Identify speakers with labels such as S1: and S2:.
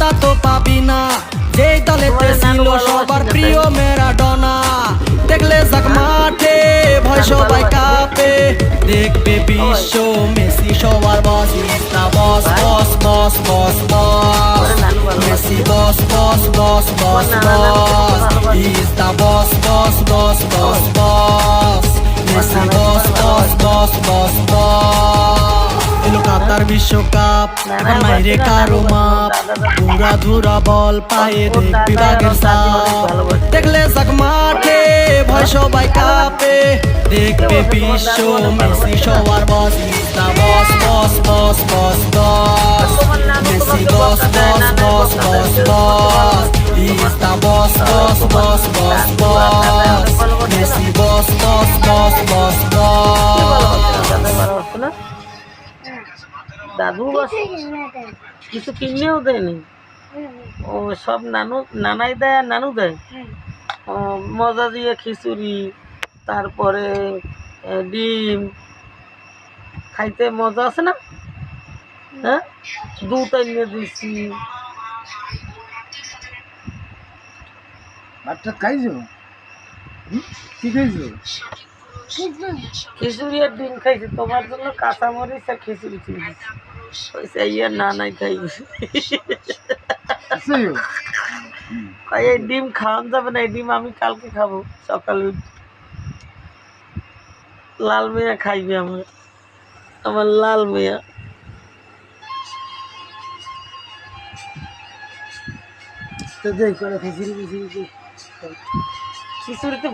S1: তা তো পাবি না, যেই দলেতে ছিল সবার প্রিয় ম্যারাডোনা। দেখলে যাক মাঠে ভয় সবাই কাঁপে, দেখবে বিশ্ব মেসি সবার boss. Is the boss boss boss boss boss, Messi boss boss boss boss boss. Is the boss boss boss boss boss, Messi boss boss boss boss boss. এলো কাতার বিশ্বকাপ, এখন নাই রে কারো মাপ, ধুরা ধুরা বল পায়ে দেখবি বাগের সাপ। দেখলে যাক মাঠে ভয় সবাই কাঁপে, দেখবে বিশ্ব মেসি সবার boss. Is the boss boss boss boss boss, Messi boss boss boss boss boss. Is the boss boss boss boss boss, Messi boss boss boss boss boss.
S2: দাদু বস কিছু কিনেও দেয়নি? ও সব নানাই দেয় আর নানু দেয়। ও মজা দিয়ে খিচুড়ি, তারপরে ডিম খাইতে মজা আছে না? হ্যাঁ, দুধ এনে দিছি।
S3: ভাতটা খাইছো? কি খাইছো?
S2: খিচুড়ি আর ডিম খাইছি, তোমার জন্য কাঁচামরিচ আর খিচুড়ি কিনেছি। ওইসে ইয়ার নানাই খাইছি। এই ডিম খাওয়ান যাবে না, এই ডিম আমি কালকে খাবো সকালে। লাল মেয়া খাইবে আমার লাল মেয়া।
S3: তো দেখ খিচুড়ি খিচুড়ি
S2: খিচুড়িতে